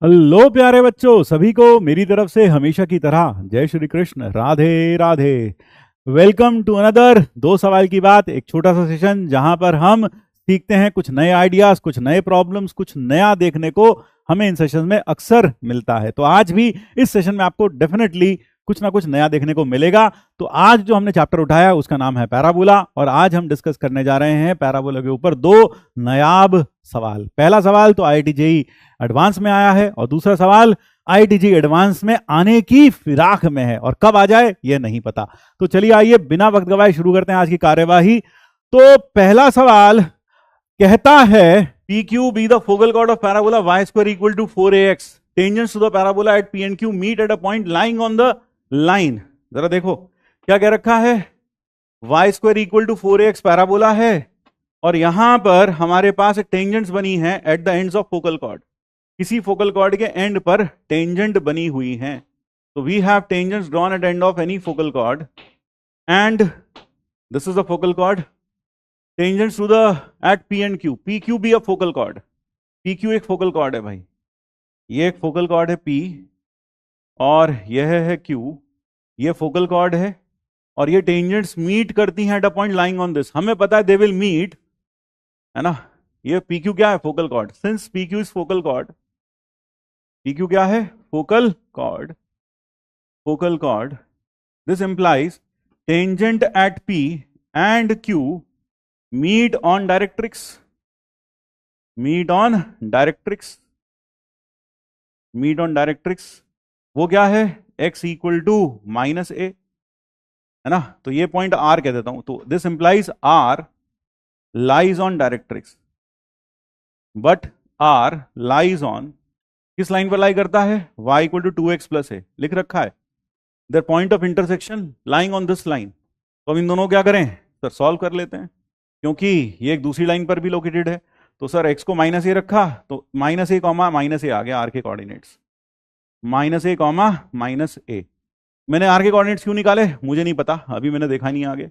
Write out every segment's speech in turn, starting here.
Hello प्यारे बच्चों, सभी को मेरी तरफ से हमेशा की तरह जय Shri Krishna, Radhe Radhe. Welcome to another दो सवाल की बात, एक छोटा सा सेशन जहां पर हम सीखते हैं कुछ नए आइडियाज, कुछ नए प्रॉब्लम्स, कुछ नया देखने को हमें इन सेशन में अक्सर मिलता है। तो आज भी इस सेशन में आपको डेफिनेटली कुछ ना कुछ नया देखने को मिलेगा। तो आज जो हमने चैप्टर उठाया उसका नाम है पैराबोला, और आज हम डिस्कस करने जा रहे हैं पैराबोला के ऊपर दो नायाब सवाल। पहला सवाल तो IIT JEE एडवांस में आया है, और दूसरा सवाल IIT JEE एडवांस में आने की फिराक में है, और कब आ जाए ये नहीं पता। तो चलिए आइए बिना वक्त गवाए शुरू करते हैं आज की कार्यवाही। तो पहला सवाल कहता है PQ be the focal chord of parabola y square equal to 4ax, tangents to the parabola at P and Q meet at a point lying on the line। जरा देखो क्या कह रखा है, y square equal to 4ax parabola है, और यहां पर हमारे पास एक टेंजेंट्स बनी है at the ends of focal chord. किसी फोकल कॉर्ड के एंड पर टेंजेंट बनी हुई है। तो we have tangents drawn at end of any focal chord, and this is the focal chord. Tangents to the at P and Q, PQ भी a focal chord, PQ एक focal chord है भाई। ये एक फोकल कॉर्ड है P, और यह है Q, ये फोकल कॉर्ड है, और ये टेंजेंट्स मीट करती हैं at a point lying on this. हमें पता है दे विल मीट, है ना। ये PQ क्या है, focal chord. Since PQ is focal chord, PQ क्या है, focal chord, focal chord, this implies tangent at P and Q meet on directrix, meet on directrix, meet on directrix. वो क्या है, x equal to minus a, है ना। तो ये point R कह देता हूं। तो this implies R lies on directrix, but R lies on, किस लाइन पर लाई करता है, y equal to 2x plus A लिख रखा है। The point of intersection lying on this line. तो अब इन दोनों को क्या करें सर, सॉल्व कर लेते हैं, क्योंकि ये एक दूसरी लाइन पर भी लोकेटेड है। तो सर x को माइनस ए रखा, तो माइनस ए कॉमा माइनस ए आ गया R के कोऑर्डिनेट्स, माइनस ए कॉमा माइनस ए। मैंने R के कोऑर्डिनेट्स क्यों निकाले मुझे नहीं पता, अभी मैंने देखा नहीं आगे।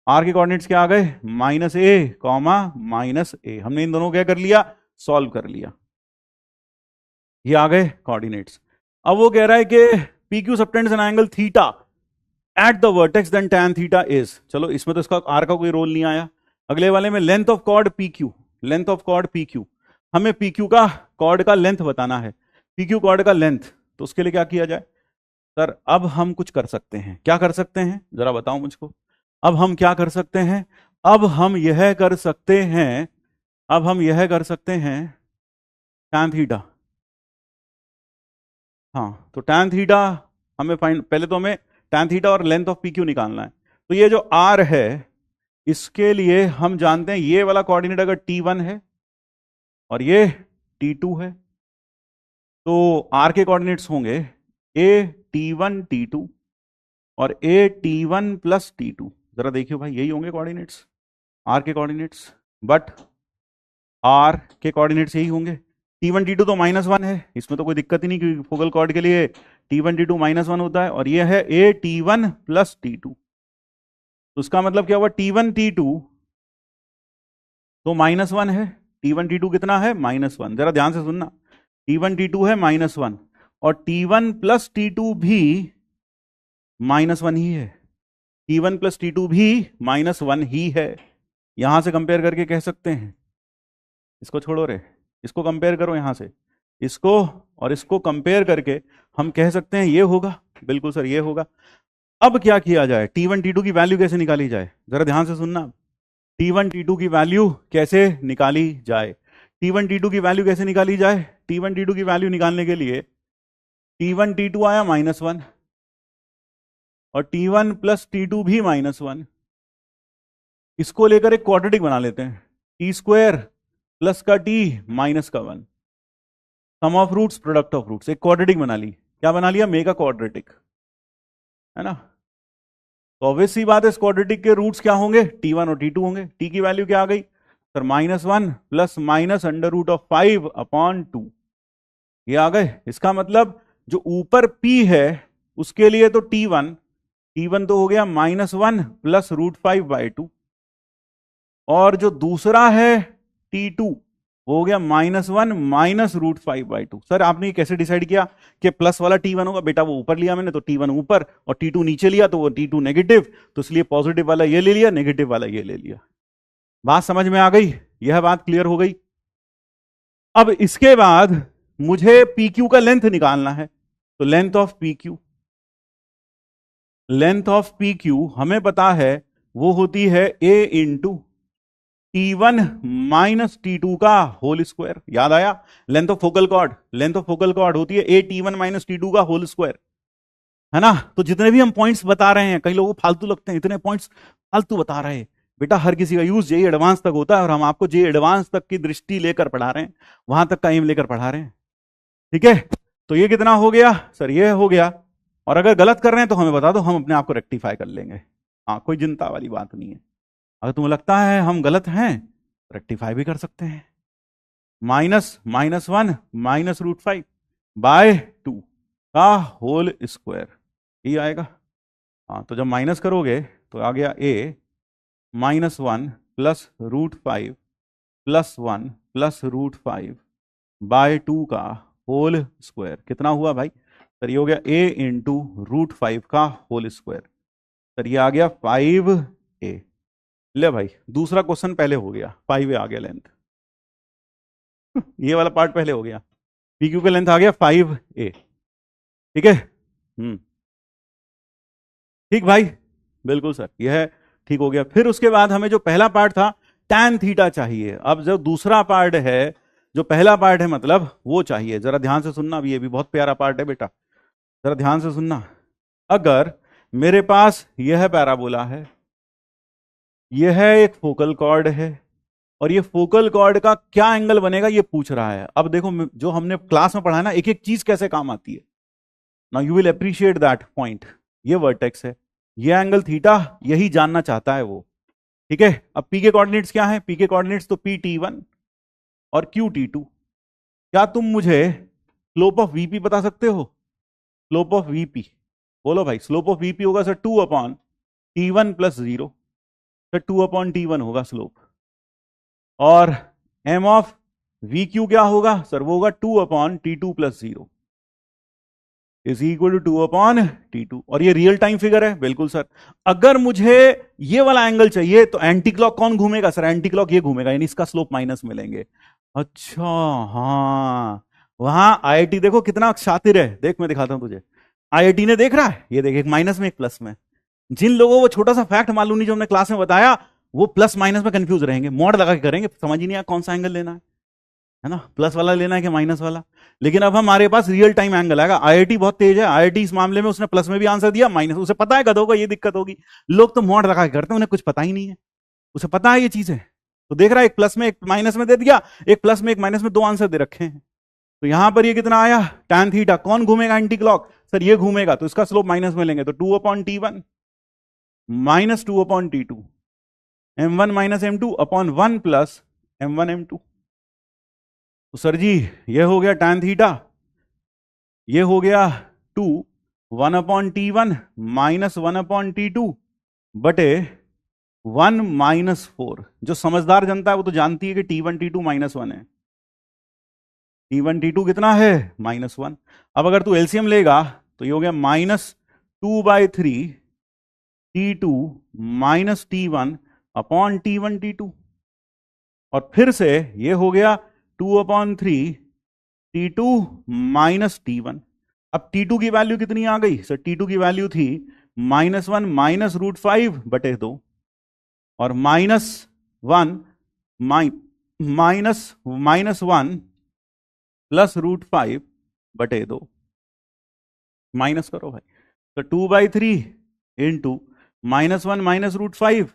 R के कोऑर्डिनेट्स क्या आ गए, माइनस ए कॉमा माइनस ए। हमने इन दोनों को क्या कर लिया, सॉल्व कर लिया, ये आ गए कोऑर्डिनेट्स। अब वो कह रहा है कि PQ subtends an angle theta at the vertex then tan theta is. चलो इसमें तो इसका R का कोई रोल नहीं आया। अगले वाले में length of chord PQ, length of chord PQ, हमें PQ का कॉर्ड का लेंथ बताना है, PQ कॉर्ड का लेंथ। तो उसके लिए क्या किया जाए सर, अब हम कुछ कर सकते हैं। क्या कर सकते हैं जरा बताओ मुझको, अब हम क्या कर सकते हैं। अब हम यह कर सकते हैं, अब हम यह कर सकते हैं tan थीटा। हाँ, तो tan थीटा हमें फाइंड, पहले तो हमें tan थीटा और लेंथ ऑफ PQ निकालना है। तो ये जो R है इसके लिए हम जानते हैं ये वाला कोऑर्डिनेट अगर T1 है और ये T2 है, तो R के कोऑर्डिनेट्स होंगे A T1 T2 और A T1 प्लस T2। जरा देखियो भाई, यही होंगे कोऑर्डिनेट्स, R के कोऑर्डिनेट्स, बट R के कोऑर्डिनेट्स यही होंगे। T1 T2 तो -1 है, इसमें तो कोई दिक्कत ही नहीं, क्योंकि फोकल कॉर्ड के लिए T1 T2 -1 होता है, और ये है A T1 प्लस T2। तो उसका मतलब क्या हुआ, T1 T2 तो -1 है, T1 T2 कितना है, -1। जरा ध्यान से सुनना, T1 T2 है -1, और T1 प्लस T2 भी -1 ही है, T1 प्लस T2 भी -1 ही है। यहां से कंपेयर करके कह सकते हैं, इसको छोड़ो रे, इसको कंपेयर करो यहां से, इसको और इसको कंपेयर करके हम कह सकते हैं ये होगा, बिल्कुल सर ये होगा। अब क्या किया जाए, T1 T2 की वैल्यू कैसे निकाली जाए, जरा ध्यान से सुनना। T1 T2 की वैल्यू कैसे निकाली जाए, T1 T2 की वैल्यू कैसे निकाली जाए, T1 T2 की वैल्यू निकालने के लिए T1 T2 आया -1, और T1 प्लस T2 भी -1। इसको लेकर एक क्वाड्रेटिक बना लेते हैं, टी स्क्वायर प्लस का T माइनस का 1, sum of roots product of roots, एक क्वाड्रेटिक बना ली। क्या बना लिया, मेगा क्वाड्रेटिक, है ना। तो ऑब्वियस सी बात है, इस क्वाड्रेटिक के रूट्स क्या होंगे, T1 और T2 होंगे। T की वैल्यू क्या आ गई sir, -1 plus minus under root of 5/2, ये आ गए। इसका मतलब जो ऊपर P है उसके लिए तो T1 तो हो गया -1 प्लस √5/2, और जो दूसरा है T2 वो हो गया -1 माइनस √5/2। सर आपने ये कैसे डिसाइड किया कि प्लस वाला T1 होगा? बेटा वो ऊपर लिया मैंने तो T1 ऊपर और T2 नीचे लिया तो वो T2 नेगेटिव, तो इसलिए पॉजिटिव वाला ये ले लिया, नेगेटिव वाला ये ले लिया। बात समझ में आ गई? यह बात क्लियर हो गई। अब इसके बाद मुझे PQ का लेंथ निकालना है, तो length of PQ, length of PQ हमें पता है वो होती है A into T1 minus T2 का होल स्क्वायर। याद आया? Length of focal chord, length of focal chord होती है A T1 माइनस T2 का होल स्क्वायर, है ना? तो जितने भी हम पॉइंट्स बता रहे हैं, कई लोगों को फालतू लगते हैं, इतने पॉइंट्स फालतू बता रहे हैं। बेटा हर किसी का यूज जेई एडवांस तक होता है और हम आपको जेई एडवांस तक की दृष्टि लेकर पढ़ा रहे हैं, वहां तक का एम लेकर पढ़ा रहे हैं। ठीक है, तो ये कितना हो गया सर? ये हो गया। और अगर गलत कर रहे हैं तो हमें बता दो, हम अपने आप को रेक्टिफाई कर लेंगे। हाँ, कोई चिंता वाली बात नहीं है। अगर तुम्हें लगता है हम गलत हैं, रेक्टिफाई भी कर सकते हैं। -1 माइनस √5/2 का होल स्क्वायर, ये आएगा। हाँ, तो जब माइनस करोगे तो आ गया A -1 प्लस √5 प्लस 1 प्लस √5/2 का होल स्क्वायर। कितना हुआ भाई? सर ये हो गया A इंटू √5 का होल स्क्वायर। सर ये आ गया 5A। ले भाई, दूसरा क्वेश्चन पहले हो गया, 5A आ गया लेंथ। ये वाला पार्ट पहले हो गया, PQ का लेंथ आ गया 5A। ठीक है, ठीक भाई, बिल्कुल सर, यह ठीक हो गया। फिर उसके बाद हमें जो पहला पार्ट था tan थीटा चाहिए। अब जो दूसरा पार्ट है, जो पहला पार्ट है मतलब वो चाहिए। जरा ध्यान से सुनना, भी ये भी बहुत प्यारा पार्ट है बेटा, जरा ध्यान से सुनना। अगर मेरे पास यह पैराबोला है, यह एक फोकल कॉर्ड है, और ये फोकल कॉर्ड का क्या एंगल बनेगा ये पूछ रहा है। अब देखो जो हमने क्लास में पढ़ा है ना, एक एक चीज कैसे काम आती है। Now you will appreciate that point. ये वर्टेक्स है, ये एंगल थीटा, यही जानना चाहता है वो। ठीक है, अब P के कोऑर्डिनेट्स क्या है? P के कोऑर्डिनेट्स तो PT1 और QT2। क्या तुम मुझे स्लोप ऑफ VP बता सकते हो? स्लोप ऑफ VP बोलो भाई। स्लोप ऑफ VP होगा सर 2/T1 + 0, सर 2/T1 होगा स्लोप। और m ऑफ VQ क्या होगा सर? वो होगा 2/T2 + 0 is equal to 2/T2। और ये रियल टाइम फिगर है, बिल्कुल सर। अगर मुझे ये वाला एंगल चाहिए तो एंटी क्लॉक कौन घूमेगा सर? एंटी क्लॉक ये घूमेगा, यानी इसका स्लोप माइनस मिलेंगे। अच्छा, हाँ, वहां IIT देखो कितना शातिर है। देख मैं दिखाता हूं तुझे, IIT ने देख रहा है, ये देख, एक माइनस में एक प्लस में। जिन लोगों को वो छोटा सा फैक्ट मालूम नहीं जो हमने क्लास में बताया, वो प्लस माइनस में कंफ्यूज रहेंगे, मॉड लगा के करेंगे, समझ ही नहीं आया कौन सा एंगल लेना है ना, प्लस वाला लेना है कि माइनस वाला। लेकिन अब हमारे पास रियल टाइम एंगल आएगा। IIT बहुत तेज है, IIT इस मामले में उसने प्लस में भी आंसर दिया, माइनस, उसे पता है गधों को ये दिक्कत होगी। लोग तो मॉड लगा के करते हैं, उन्हें कुछ पता ही नहीं है, उसे पता है ये चीज है। तो देख रहा है, एक प्लस में एक माइनस में दे दिया, एक प्लस में एक माइनस में, दो आंसर दे रखे हैं। तो यहां पर ये कितना आया? tan theta. कौन घूमेगा एंटी क्लॉक? सर ये घूमेगा, तो इसका स्लोप माइनस में लेंगे, तो 2/T1 minus 2/T2, m1 minus m2 upon 1 plus m1 m2। तो सर जी ये हो गया tan थीटा, ये हो गया 2 1/T1 माइनस 1/T2 बटे 1 -4। जो समझदार जनता है वो तो जानती है कि T1 T2 -1 है। T1 T2 कितना है? -1। अब अगर तू एलसीएम लेगा तो ये हो गया -2/3 T2 minus T1 upon T1 T2। और फिर से ये हो गया 2/3 T2 माइनस T1। अब T2 की वैल्यू कितनी आ गई सर? T2 की वैल्यू थी -1 माइनस √5/2 और -1 -1 प्लस √5/2। माइनस करो भाई, तो 2/3 इंटू -1 माइनस √5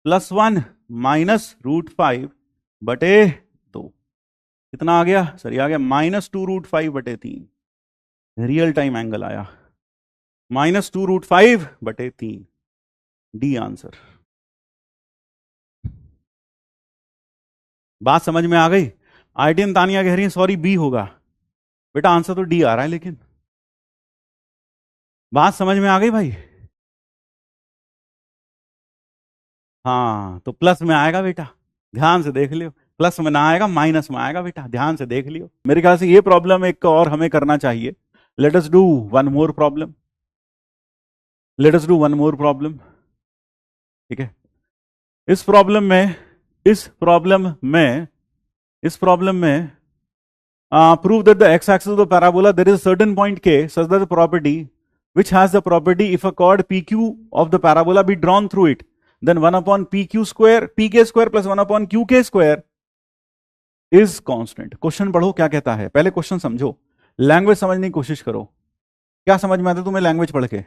प्लस 1 माइनस √5/2। कितना आ गया सर? ये आ गया -2√5/3। रियल टाइम एंगल आया, -2√5/3। D answer. बात समझ में आ गई? IIT तानिया कह रही है सॉरी बी होगा। बेटा आंसर तो डी आ रहा है, लेकिन बात समझ में आ गई भाई? हाँ, तो प्लस में आएगा बेटा, ध्यान से देख लियो। प्लस में ना आएगा माइनस में आएगा बेटा, ध्यान से देख लियो। मेरे ख्याल से ये प्रॉब्लम एक और हमें करना चाहिए। Let us do one more problem, let us do one more problem. ठीक है, इस प्रॉब्लम में prove that the x-axis of the parabola there is a certain point k such that the property which has the property if a chord pq of the parabola be drawn through it then 1 upon pq square pk square plus 1 upon qk square is constant। Question पढ़ो क्या कहता है, पहले question समझो, language समझने की कोशिश करो। क्या समझ में आता है तुम्हें लैंग्वेज पढ़ के?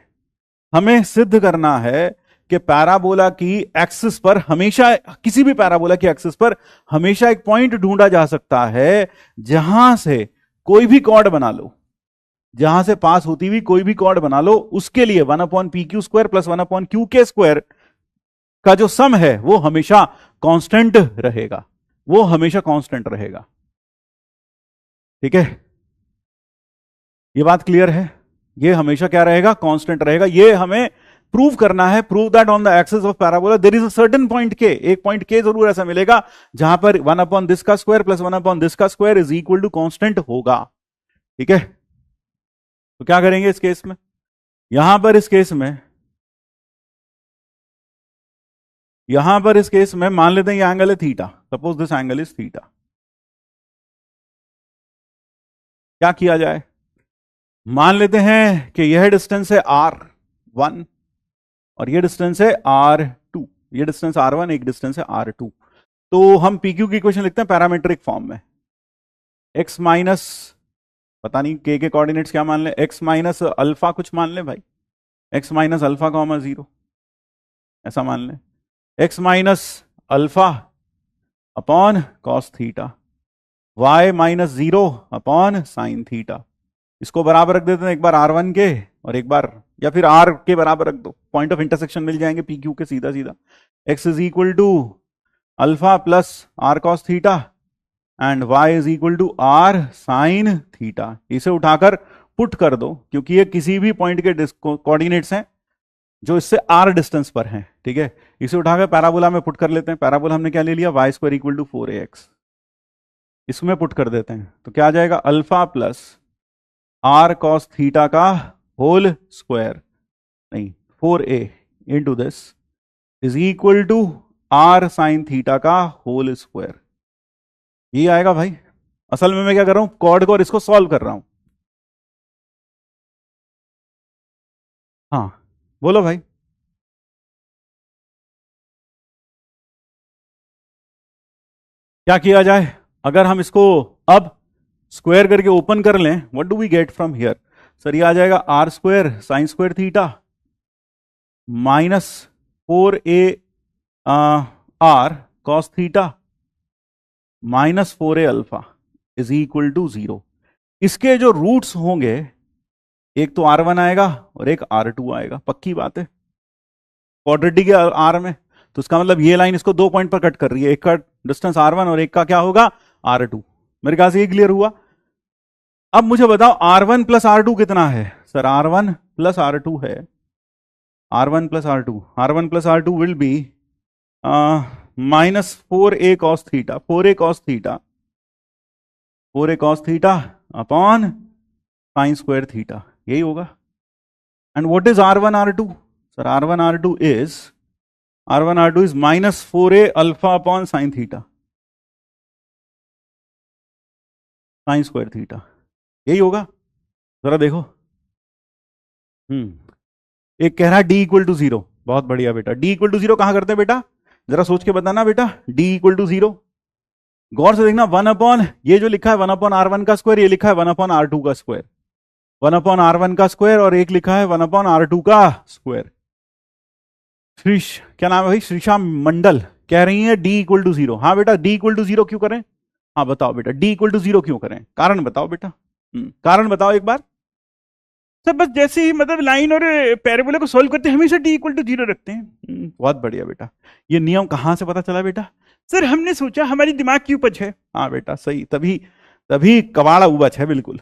हमें सिद्ध करना है कि पैराबोला की एक्सिस पर हमेशा, किसी भी पैराबोला की एक्सिस पर हमेशा एक पॉइंट ढूंढा जा सकता है जहां से कोई भी कॉर्ड बना लो, जहां से पास होती हुई कोई भी कॉर्ड बना लो, उसके लिए 1 upon P Q square plus 1 upon Q के स्क्वायर का जो सम है वो हमेशा कांस्टेंट रहेगा, वो हमेशा कांस्टेंट रहेगा। ठीक है, ये बात क्लियर है? ये हमेशा क्या रहेगा? कांस्टेंट रहेगा। ये हमें प्रूव करना है। Prove that on the axis of parabola there is a certain point के, एक पॉइंट के जरूर ऐसा मिलेगा जहां पर 1 अपॉन दिस का स्क्वायर प्लस 1 अपॉन दिस का square is equal to constant होगा। ठीक है, तो क्या करेंगे इस केस में? यहां पर इस केस में मान लेते हैं ये एंगल है theta, suppose this angle is theta. क्या किया जाए? मान लेते हैं कि यह डिस्टेंस है r1 और ये डिस्टेंस है r2, ये डिस्टेंस r1, एक डिस्टेंस है r2। तो हम pq की इक्वेशन लिखते हैं पैरामीट्रिक फॉर्म में। x माइनस, पता नहीं k के कोऑर्डिनेट्स क्या मान ले, x माइनस अल्फा कुछ मान ले भाई, x माइनस अल्फा कॉमा 0 ऐसा मान ले, x minus alpha upon cos theta, y minus 0 upon sine theta. इसको बराबर रख देते हैं एक बार r1 के और एक बार, या फिर r के बराबर रख दो, पॉइंट ऑफ इंटरसेक्शन मिल जाएंगे पी क्यू के सीधा सीधा। x is equal to alpha plus r cos theta and y is equal to r sin theta. इसे उठाकर पुट कर दो, क्योंकि ये किसी भी पॉइंट के कोऑर्डिनेट्स हैं जो इससे r डिस्टेंस पर हैं। ठीक है, इसे उठाकर पैराबोला में पुट कर लेते हैं। पैराबोला हमने क्या ले लिया? y square equal to 4ax। इसमें पुट कर देते हैं तो क्या आ जाएगा? Alpha plus r cos theta का होल स्क्वायर, नहीं 4a into this is equal to r sine theta का होल स्क्वायर। ये आएगा भाई। असल में मैं क्या कर रहा हूं? कॉर्ड को और इसको सॉल्व कर रहा हूं। हाँ बोलो भाई। क्या किया जाए? अगर हम इसको अब स्क्वायर करके ओपन कर लें, what do we get from here? Sir ये आ जाएगा r square sine square theta minus 4a r cos theta minus 4a alpha is equal to 0। इसके जो रूट्स होंगे, एक तो r1 आएगा और एक r2 आएगा, पक्की बात है क्वाड्रेटिक है r में, तो इसका मतलब ये लाइन इसको 2 पॉइंट पर कट कर रही है, एक का डिस्टेंस r1 और एक का क्या होगा? r2। मेरे ख्याल से ये क्लियर हुआ। अब मुझे बताओ r1 प्लस r2 कितना है? सर r1 प्लस r2 है, r1 plus r2, r1 plus r2 will be minus 4a cos theta, 4a cos theta, 4a cos theta upon sine square theta, यही होगा। And what is r1 r2? Sir r1 r2 is minus 4a alpha upon sine theta, sign square theta, यही होगा। जरा देखो, एक कह रहा है d इक्वल टू 0, बहुत बढ़िया बेटा। d इक्वल टू 0 कहां करते हैं बेटा? जरा सोच के बताना बेटा। d इक्वल टू 0 गौर से देखना, 1 अपॉन ये जो लिखा है 1 अपॉन r1 का स्क्वायर, ये लिखा है 1 अपॉन r2 का स्क्वायर, 1 अपॉन r1 का स्क्वायर और एक लिखा है 1 अपॉन r2 का स्क्वायर। श्रीश, क्या नाम है भाई? श्रीशा मंडल कह रही है d इक्वल टू 0। हाँ बेटा, d इक्वल टू 0 क्यों करें? हाँ बताओ बेटा, d इक्वल टू 0 क्यों करें? कारण बताओ बेटा, कारण बताओ एक बार। सर बस जैसे ही मतलब लाइन और पैराबोला को सॉल्व करते हैं हमेशा d इक्वल टू 0 रखते हैं। बहुत बढ़िया बेटा। ये नियम कहां से पता चला बेटा? सर हमने सोचा हमारी दिमाग की उपज है। हाँ बेटा सही, तभी तभी कबाड़ा उपज है, बिल्कुल।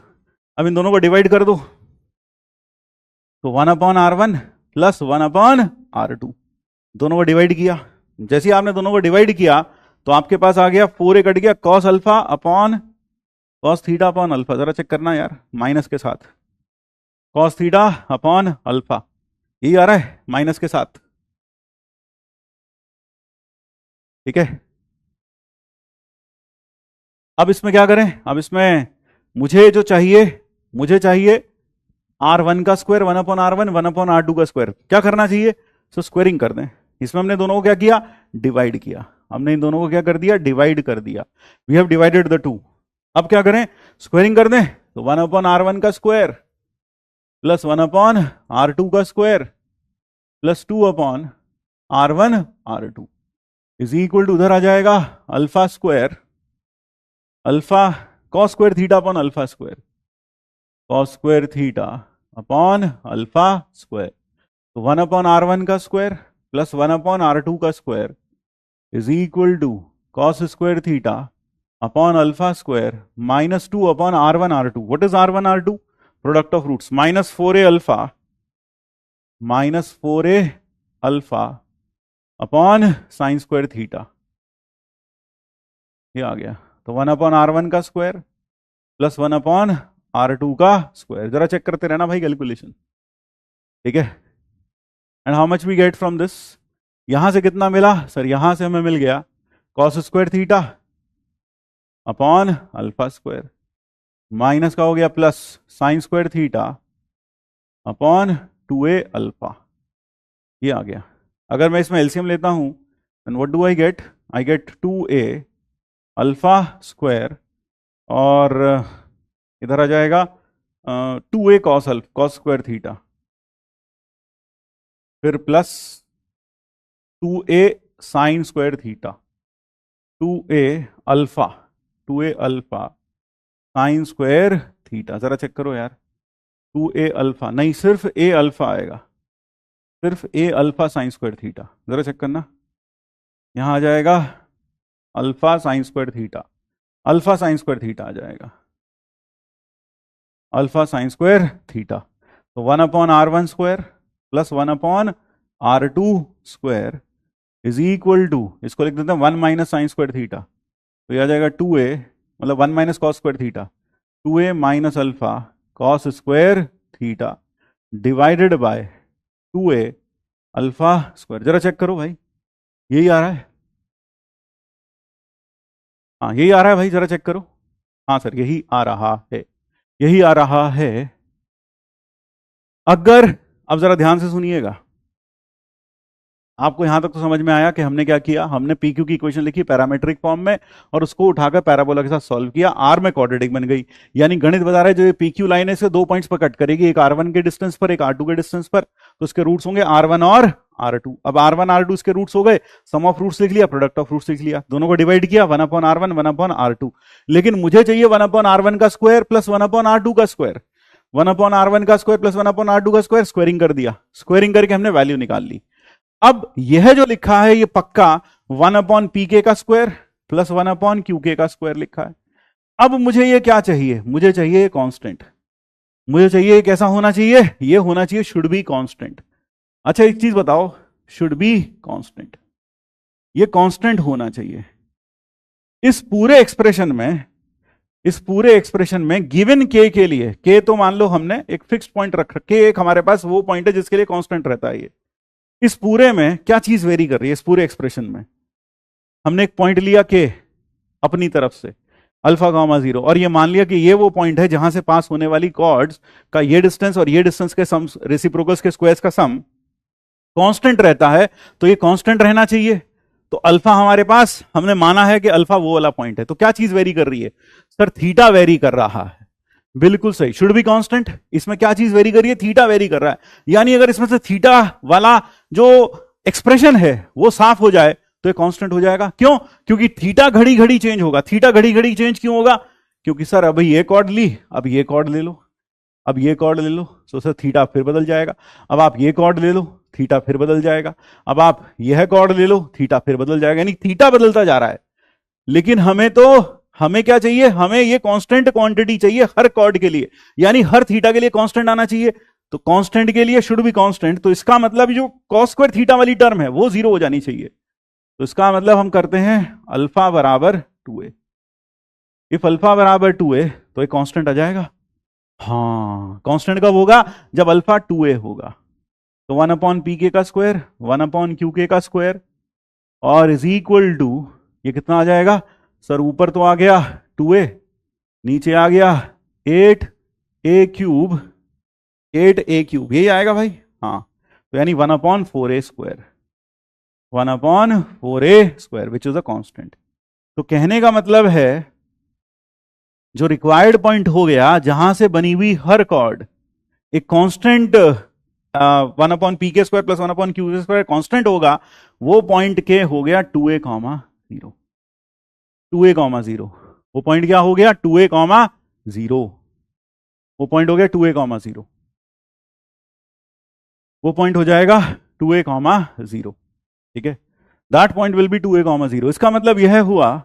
अब इन दोनों को डिवाइड कर दो, तो 1 upon r1 plus 1 upon r2, दोनों को डिवाइड किया। जैसे ही आपने दोनों को डिवाइड किया तो आपके पास आ गया 4a कट गया cos alpha upon cos theta upon alpha, जरा चेक करना यार माइनस के साथ, कॉस थीटा अपॉन अल्फा, यही आ रहा है माइनस के साथ, ठीक है। अब इसमें क्या करें, अब इसमें मुझे चाहिए R1 का square 1 upon R1 1 upon R2 का स्क्वायर, क्या करना चाहिए, सो स्क्वायरिंग कर दें। इसमें हमने दोनों को क्या किया, डिवाइड किया, हमने इन दोनों को क्या कर दिया, डिवाइड कर दिया, we have divided the two. अब क्या करें, स्क्वायरिंग कर दें, तो 1 अपॉन R1 का स्क्वायर प्लस 1 अपॉन R2 का square plus 2 upon R1 R2 is equal to, उधर आ जाएगा alpha square, alpha cos square theta upon alpha square, cos square theta upon alpha square, तो 1 अपॉन R1 का square plus 1 upon R2 का square is equal to cos square theta upon alpha square minus 2 upon R1 R2। What is R1 R2, product of roots, minus 4a alpha upon sine square theta, ये आ गया। तो 1 upon R1 का square plus 1 upon R2 का square, जरा check करते रहना भाई कैलकुलेशन, ठीक है। And how much we get from this, यहां से कितना मिला सर, यहां से हमें मिल गया cos square theta upon alpha square, minus का हो गया plus sine square theta upon 2a alpha, ये आ गया। अगर मैं इसमें एलसीएम लेता हूं then what do I get, I get 2a alpha square और इधर आ जाएगा 2a कॉस स्क्वायर थीटा, फिर plus 2a sine square theta, 2a alpha sine square theta, जरा चेक करो यार, 2a अल्फा नहीं, सिर्फ a अल्फा आएगा, सिर्फ a alpha sine square theta, जरा चेक करना, यहां आ जाएगा alpha sine square theta, alpha sine square theta आ जाएगा, अल्फा साइन स्क्वायर थीटा, तो 1 upon R1 square plus 1 upon R2 square is equal to, इसको लिख देते हैं 1 माइनस साइन स्क्वायर थीटा, तो यह आ जाएगा 2a, मतलब 1 minus cos square theta, 2a minus alpha cos square theta divided by 2a alpha square, जरा चेक करो भाई, यही आ रहा है, हाँ यही आ रहा है भाई, जरा चेक करो, हाँ सर यही आ रहा है, यही आ रहा है। अगर, अब जरा ध्यान से सुनिएगा, आपको यहां तक तो समझ में आया कि हमने क्या किया, हमने पी क्यू की इक्वेशन लिखी पैरामेट्रिक फॉर्म में और उसको उठाकर पैराबोला के साथ सॉल्व किया, आर में क्वाड्रेटिक बन गई, यानी गणित बता रहा है जो ये पी क्यू लाइन है इसे 2 पॉइंट्स पर कट करेगी, एक R1 के डिस्टेंस पर, एक R2 के डिस्टेंस पर, तो उसके रूट्स होंगे R1 और R2। अब R1 R2 इसके रूट्स हो गए, सम ऑफ रूट्स लिख लिया, प्रोडक्ट ऑफ रूट्स लिख लिया, दोनों को डिवाइड किया 1 अपॉन R1 1 अपॉन R2, लेकिन मुझे चाहिए 1 अपॉन R1 का स्क्वायर प्लस 1 अपॉन R2 का स्क्वायर, 1 अपॉन R1 का स्क्वायर प्लस 1 अपॉन R2 का स्क्वायर, स्क्वायरिंग कर दिया, स्क्वायरिंग करके हमने वैल्यू निकाल ली। अब यह जो लिखा है ये पक्का 1 अपॉन पी के का स्क्वायर प्लस 1 अपॉन क्यू के का स्क्वायर लिखा है। अब मुझे ये क्या चाहिए, मुझे चाहिए कांस्टेंट, मुझे चाहिए कैसा होना चाहिए, ये होना चाहिए शुड बी कांस्टेंट। अच्छा एक चीज बताओ, शुड बी कांस्टेंट, ये कांस्टेंट होना चाहिए इस पूरे एक्सप्रेशन में गिवन के के लिए, के तो मान लो हमने एक फिक्स्ड पॉइंट रख रखे, एक हमारे पास वो पॉइंट है जिसके लिए कांस्टेंट रहता है। ये इस पूरे में क्या चीज वेरी कर रही है, इस पूरे एक्सप्रेशन में हमने एक पॉइंट लिया के अपनी तरफ से अल्फा गामा 0 और ये मान लिया कि ये वो पॉइंट है जहां से पास होने वाली कॉर्ड्स का ये डिस्टेंस और ये डिस्टेंस के सम, रेसिप्रोकल्स के स्क्वायर्स का सम कांस्टेंट रहता है, तो ये कांस्टेंट रहना चाहिए। तो अल्फा हमारे पास हमने माना है कि अल्फा वो वाला पॉइंट है, तो क्या चीज वेरी कर रही है सर, थीटा वेरी कर रहा है, बिल्कुल सही, शुड बी कांस्टेंट। इसमें क्या चीज वेरी कर रही है, थीटा वेरी कर रहा है, यानी अगर इसमें से थीटा वाला जो एक्सप्रेशन है वो साफ हो जाए तो ये कांस्टेंट हो जाएगा। क्यों, क्योंकि थीटा घड़ी घड़ी चेंज होगा। थीटा घड़ी घड़ी चेंज क्यों होगा, क्योंकि सर अभी ये कॉर्ड ली, अब ये कॉर्ड ले लो, अब ये कॉर्ड ले लो, तो सर थीटा फिर बदल जाएगा, अब आप ये कॉर्ड ले लो, थीटा फिर बदल जाएगा, अब आप यह कॉर्ड ले लो, थीटा फिर बदल जाएगा, यानी थीटा बदलता जा रहा है। लेकिन हमें क्या चाहिए, हमें ये कांस्टेंट क्वांटिटी चाहिए हर कॉर्ड के लिए, यानी हर थीटा के लिए कांस्टेंट आना चाहिए। तो कांस्टेंट के लिए शुड बी कांस्टेंट, तो इसका मतलब जो कॉस स्क्वायर थीटा वाली टर्म है वो 0 हो जानी चाहिए। तो इसका मतलब हम करते हैं अल्फा बराबर 2a। इफ अल्फा बराबर 2a तो एक कांस्टेंट आ जाएगा। हाँ, कांस्टेंट कब होगा? जब अल्फा 2a होगा। तो 1/pk का स्क्वायर 1/qk का स्क्वायर और इज इक्वल टू, ये कितना आ जाएगा सर? ऊपर तो आ गया 2a, नीचे आ गया 8a³ 8a³ यही आएगा भाई। हाँ, तो यानी 1/4a square 1/4a square which is a constant. तो कहने का मतलब है जो रिक्वायर्ड पॉइंट हो गया जहां से बनी हुई हर कॉर्ड एक constant 1/pk square plus 1/qk square constant होगा, वो पॉइंट के हो गया 2a, 0 2a, 0। वो पॉइंट क्या हो गया? 2a, 0। वो पॉइंट हो गया 2a, 0। वो पॉइंट हो जाएगा 2a, 0। ठीक है, that point will be 2a, 0। इसका मतलब यह हुआ,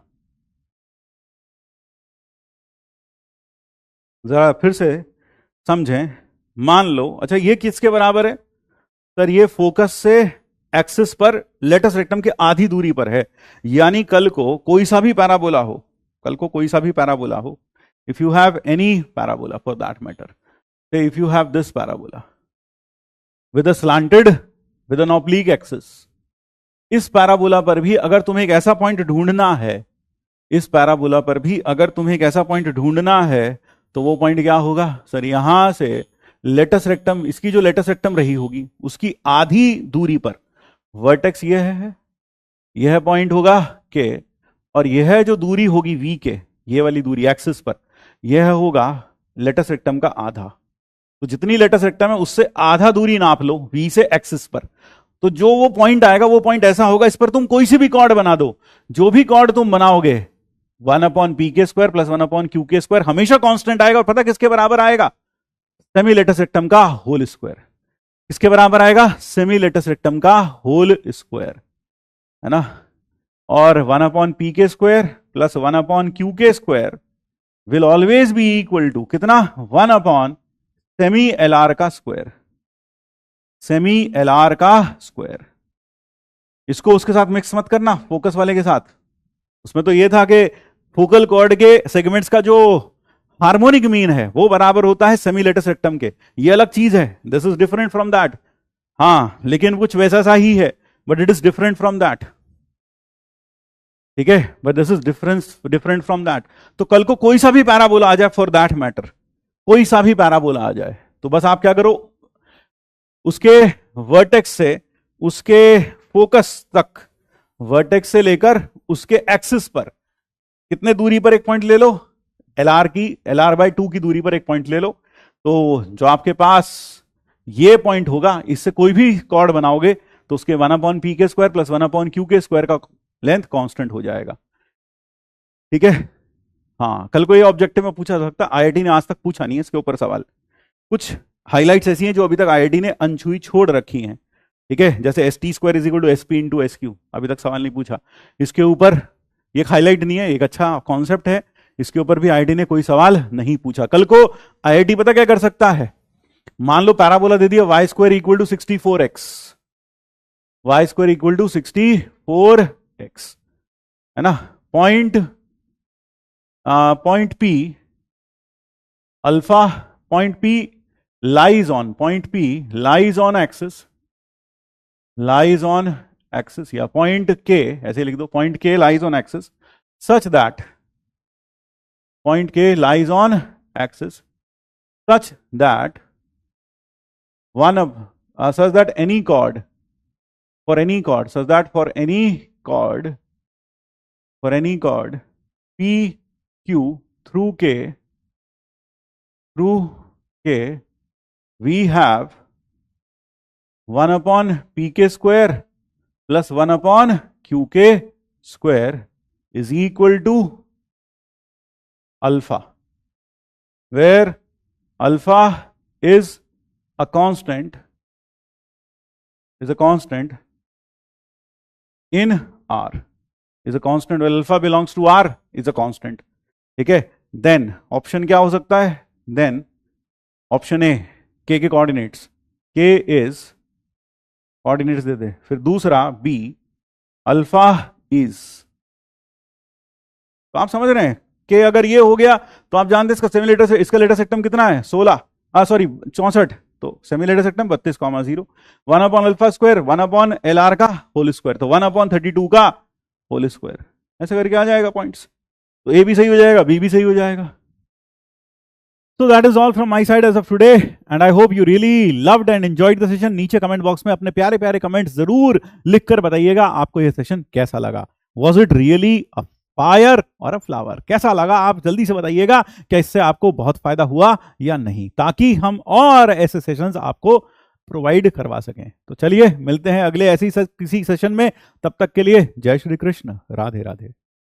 जरा फिर से समझें। मान लो, अच्छा ये किसके बराबर है सर? ये फोकस से एक्सिस पर लेटस रेक्टम के आधी दूरी पर है। यानी कल को कोई सा भी पैराबोला हो, कल को कोई सा भी पैराबोला हो, if you have any parabola for that matter, if you have this parabola with a slanted with an oblique axis, इस पैराबोला पर भी अगर तुम्हें एक ऐसा पॉइंट ढूंढना है, इस पैराबोला पर भी अगर तुम्हें एक ऐसा पॉइंट ढूंढना है, तो वो पॉइंट क्या होगा सर? यहां से लेटस रेक्टम, इसकी जो लेटस रेक्टम रही होगी उसकी आधी दूरी पर वर्टेक्स यह है, यह पॉइंट होगा के, और यह जो दूरी होगी वी के, ये वाली दूरी एक्सिस पर, यह होगा लेटस रेक्टम का आधा। तो जितनी लेटस रेक्टम है उससे आधा दूरी नाप लो वी से एक्सिस पर। तो जो वो पॉइंट आएगा वो पॉइंट ऐसा होगा, इस पर तुम कोई सी भी कॉर्ड बना दो, जो भी कॉर्ड तुम बनाओगे 1/pk square plus 1/qk square हमेशा कांस्टेंट आएगा। और पता किसके बराबर आएगा? सेमी लेटस रेक्टम का होल स्क्वायर। किसके बराबर आएगा? सेमी लेटस रेक्टम का होल स्क्वायर, है ना। और 1/pk square plus 1/qk square will always be equal to कितना? 1 सेमी LR का स्क्वायर, सेमी LR का स्क्वायर। इसको उसके साथ मिक्स मत करना, फोकस वाले के साथ। उसमें तो ये था कि फोकल कॉर्ड के सेगमेंट्स का जो हार्मोनिक मीन है वो बराबर होता है सेमी लेटस रेक्टम के। ये अलग चीज है, this is different from that. हाँ, लेकिन कुछ वैसा सा ही है, but it is different from that. ठीक है, but this is different from that. तो कल को कोई सा भी पैराबोला आ जाए, फॉर दैट मैटर कोई सा भी पैराबोला आ जाए, तो बस आप क्या करो, उसके वर्टेक्स से उसके फोकस तक, वर्टेक्स से लेकर उसके एक्सिस पर कितने दूरी पर एक पॉइंट ले लो? LR/2 की दूरी पर एक पॉइंट ले लो। तो जो आपके पास ये पॉइंट होगा, इससे कोई भी कॉर्ड बनाओगे तो उसके 1/pk square plus 1/qk square का लेंथ कांस्टेंट हो जाएगा। ठीक है, हाँ, कल को ये ऑब्जेक्टिव में पूछा जा सकता है, आईआईटी ने आज तक पूछा नहीं है इसके ऊपर सवाल। कुछ हाइलाइट्स ऐसी हैं जो अभी तक आईआईटी ने अनछुई छोड़ रखी हैं। ठीक है, जैसे ST square is equal to SP into SQ, अभी तक सवाल नहीं पूछा इसके ऊपर। ये हाईलाइट नहीं है, एक अच्छा कॉन्सेप्ट है, इसके ऊपर भी आईआईटी ने कोई सवाल नहीं पूछा। कल को आईआईटी पता क्या कर सकता है? मान लो पैराबोला दे दिया y square equal to 64x, y square equal to 64x, है ना। Point P alpha, point P lies on axis, या पॉइंट K ऐसे लिख दो, point K lies on axis such that point K lies on axis such that such that any chord PQ through K we have 1/pk square plus 1/qk square is equal to alpha, where alpha is a constant in R, is a constant where alpha belongs to R is a constant. ठीक है, then option क्या हो सकता है? Then option A K के coordinates, K is coordinates दे दे, फिर दूसरा B alpha is, तो आप समझ रहे हैं कि अगर ये हो गया तो आप जानते हैं इसका सेमी लेटर से इसका लेटर सेक्टम कितना है 16, सॉरी 64, तो semi letter सेक्टम 32,0 1 upon alpha square 1 upon L R का होल स्क्वायर, तो 1 अपॉन 32 का होल स्क्वायर, ऐसे करके आ जाएगा पॉइंट्स, तो ए भी सही हो जाएगा, बी भी सही हो जाएगा. So that is all from my side as of today and I hope you really loved and enjoyed the session. नीचे कमेंट बॉक्स में अपने प्यारे प्यारे कमेंट्स जरूर लिखकर बताइएगा आपको ये सेशन कैसा लगा. Was it really a fire or a flower? कैसा लगा आप जल्दी से बताइएगा, क्या इससे आपको बहुत फायदा हुआ या नहीं, ताकि हम और ऐसे सेशंस आपको प्रोवाइड करवा सकें. तो चलिए मिलते हैं अगले ऐसे ही किसी सेशन में, तब तक के लिए जय श्री कृष्ण, राधे राधे.